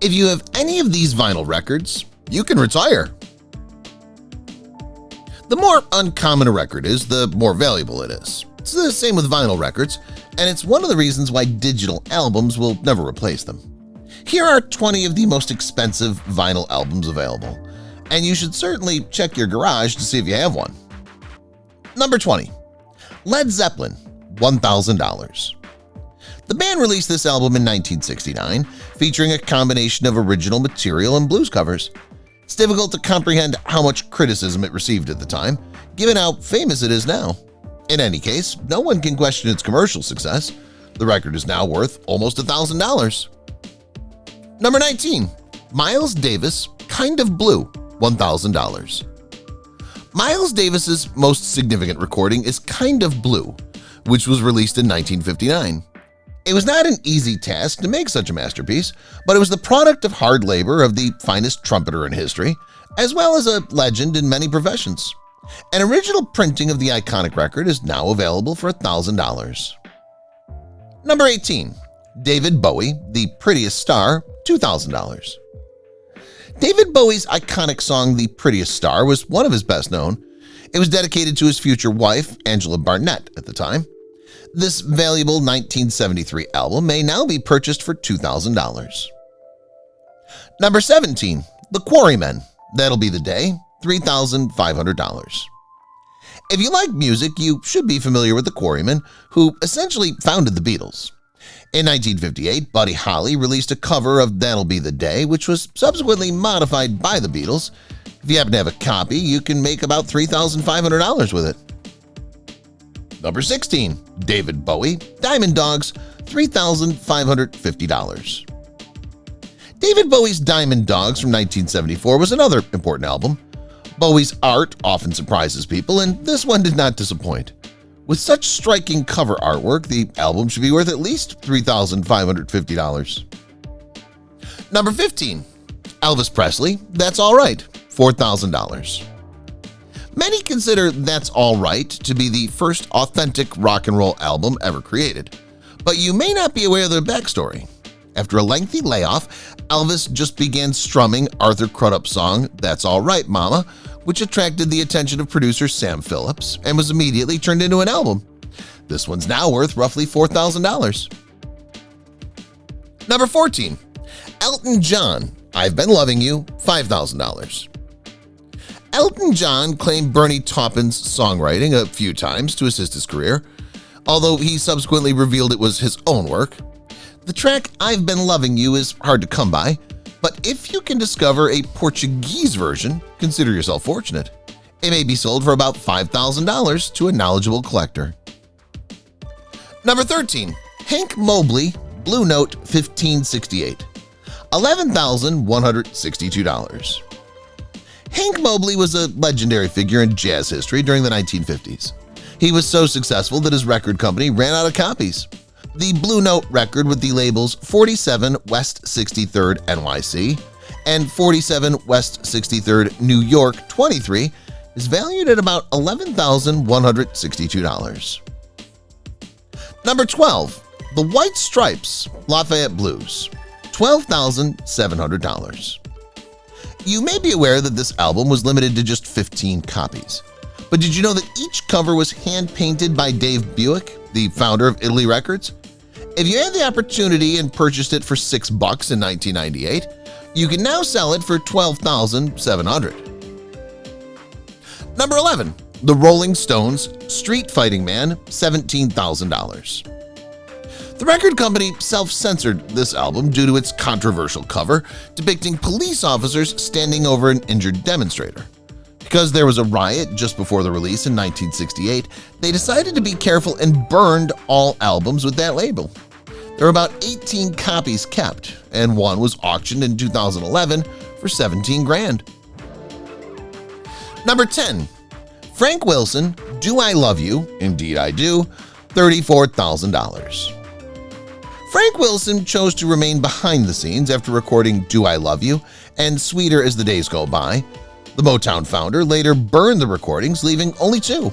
If you have any of these vinyl records, you can retire. The more uncommon a record is, the more valuable it is. It's the same with vinyl records, and it's one of the reasons why digital albums will never replace them. Here are 20 of the most expensive vinyl albums available, and you should certainly check your garage to see if you have one. Number 20. Led Zeppelin, $1,000. The band released this album in 1969, featuring a combination of original material and blues covers. It's difficult to comprehend how much criticism it received at the time, given how famous it is now. In any case, no one can question its commercial success. The record is now worth almost $1,000. Number 19. Miles Davis, Kind of Blue, $1,000. Miles Davis's most significant recording is Kind of Blue, which was released in 1959. It was not an easy task to make such a masterpiece, but it was the product of hard labor of the finest trumpeter in history, as well as a legend in many professions. An original printing of the iconic record is now available for $1,000. Number 18. David Bowie, The Prettiest Star, $2,000. David Bowie's iconic song The Prettiest Star was one of his best known. It was dedicated to his future wife, Angela Barnett, at the time. This valuable 1973 album may now be purchased for $2,000. Number 17. The Quarrymen, That'll Be the Day, $3,500. If you like music, you should be familiar with the Quarrymen, who essentially founded the Beatles. In 1958, Buddy Holly released a cover of That'll Be the Day, which was subsequently modified by the Beatles. If you happen to have a copy, you can make about $3,500 with it. Number 16. David Bowie, Diamond Dogs, $3,550. David Bowie's Diamond Dogs from 1974 was another important album. Bowie's art often surprises people, and this one did not disappoint. With such striking cover artwork, the album should be worth at least $3,550. Number 15. Elvis Presley, That's All Right, $4,000. Many consider That's All Right to be the first authentic rock and roll album ever created, but you may not be aware of the backstory. After a lengthy layoff, Elvis just began strumming Arthur Crudup's song That's All Right, Mama, which attracted the attention of producer Sam Phillips and was immediately turned into an album. This one's now worth roughly $4,000. Number 14. Elton John, I've Been Loving You, $5,000. Elton John claimed Bernie Taupin's songwriting a few times to assist his career, although he subsequently revealed it was his own work. The track I've Been Loving You is hard to come by, but if you can discover a Portuguese version, consider yourself fortunate. It may be sold for about $5,000 to a knowledgeable collector. Number 13. Hank Mobley, Blue Note 1568, $11,162. Hank Mobley was a legendary figure in jazz history during the 1950s. He was so successful that his record company ran out of copies. The Blue Note record with the labels 47 West 63rd NYC and 47 West 63rd New York 23 is valued at about $11,162. Number 12. The White Stripes, Lafayette Blues, $12,700. You may be aware that this album was limited to just 15 copies. But did you know that each cover was hand-painted by Dave Buick, the founder of Italy Records? If you had the opportunity and purchased it for $6 in 1998, you can now sell it for $12,700. Number 11. The Rolling Stones, Street Fighting Man, $17,000. The record company self-censored this album due to its controversial cover depicting police officers standing over an injured demonstrator. Because there was a riot just before the release in 1968, they decided to be careful and burned all albums with that label. There were about 18 copies kept, and one was auctioned in 2011 for $17,000. Number 10. Frank Wilson, Do I Love You? Indeed I Do, $34,000. Frank Wilson chose to remain behind the scenes after recording Do I Love You and Sweeter as the Days Go By. The Motown founder later burned the recordings, leaving only two.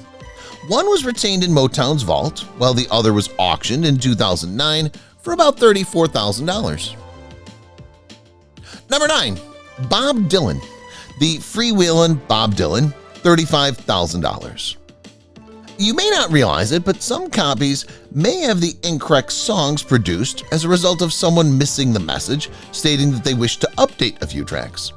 One was retained in Motown's vault, while the other was auctioned in 2009 for about $34,000. Number 9. Bob Dylan. The freewheelin' Bob Dylan, $35,000. You may not realize it, but some copies may have the incorrect songs produced as a result of someone missing the message stating that they wish to update a few tracks.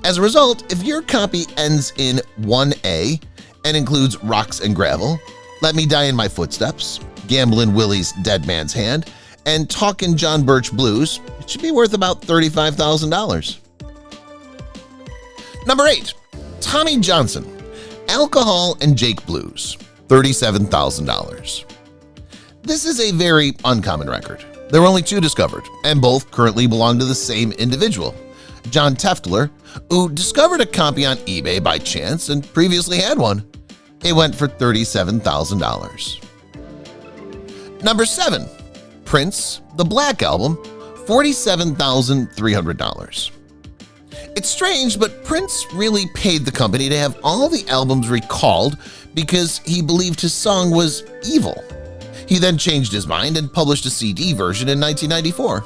As a result, if your copy ends in 1A and includes Rocks and Gravel, Let Me Die in My Footsteps, Gamblin' Willie's Dead Man's Hand, and Talkin' John Birch Blues, it should be worth about $35,000. Number 8. Tommy Johnson, Alcohol and Jake Blues, $37,000. This is a very uncommon record. There were only 2 discovered, and both currently belong to the same individual, John Teftler, who discovered a copy on eBay by chance and previously had one. It went for $37,000. Number 7. Prince, The Black Album, $47,300. It's strange, but Prince really paid the company to have all the albums recalled because he believed his song was evil. He then changed his mind and published a CD version in 1994.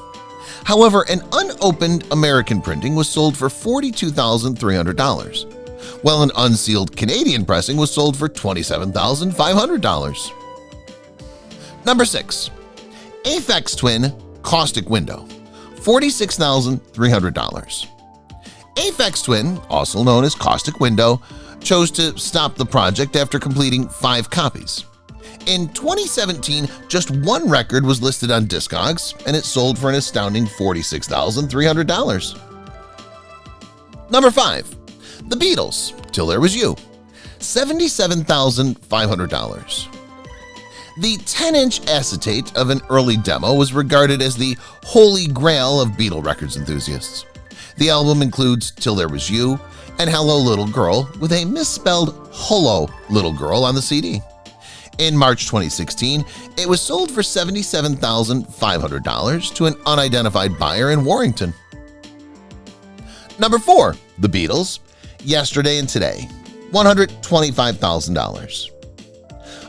However, an unopened American printing was sold for $42,300, while an unsealed Canadian pressing was sold for $27,500. Number 6. Aphex Twin Caustic Window, $46,300. Aphex Twin, also known as Caustic Window, chose to stop the project after completing 5 copies. In 2017, just 1 record was listed on Discogs, and it sold for an astounding $46,300. Number 5. The Beatles, Till There Was You, $77,500. The 10-inch acetate of an early demo was regarded as the holy grail of Beatle records enthusiasts. The album includes Till There Was You and Hello Little Girl, with a misspelled Hullo Little Girl on the CD. In March 2016, it was sold for $77,500 to an unidentified buyer in Warrington. Number 4. The Beatles, Yesterday and Today, $125,000.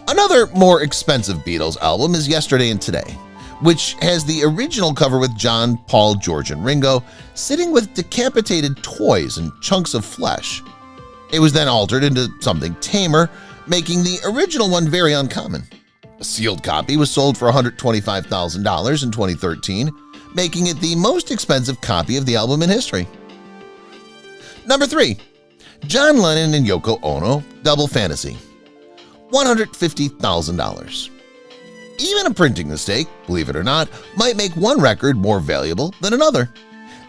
Another more expensive Beatles album is Yesterday and Today, which has the original cover with John, Paul, George, and Ringo sitting with decapitated toys and chunks of flesh. It was then altered into something tamer, making the original one very uncommon. A sealed copy was sold for $125,000 in 2013, making it the most expensive copy of the album in history. Number 3. John Lennon and Yoko Ono, Double Fantasy, $150,000. Even a printing mistake, believe it or not, might make one record more valuable than another.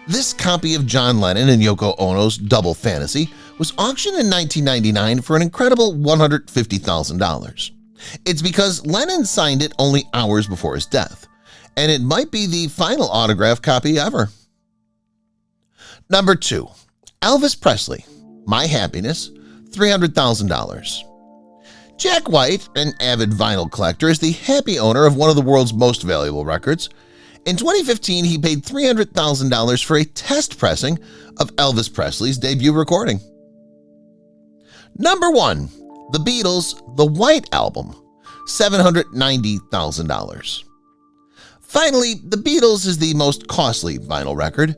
This copy of John Lennon and Yoko Ono's Double Fantasy was auctioned in 1999 for an incredible $150,000. It's because Lennon signed it only hours before his death, and it might be the final autograph copy ever. Number 2. Elvis Presley, My Happiness, $300,000. Jack White, an avid vinyl collector, is the happy owner of one of the world's most valuable records. In 2015, he paid $300,000 for a test pressing of Elvis Presley's debut recording. Number 1. The Beatles' The White Album, $790,000. Finally, The Beatles is the most costly vinyl record.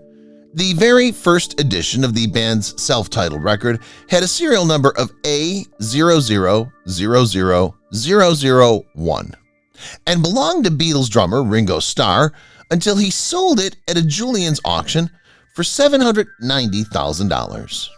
The very first edition of the band's self-titled record had a serial number of A0000001 and belonged to Beatles drummer Ringo Starr until he sold it at a Julien's auction for $790,000.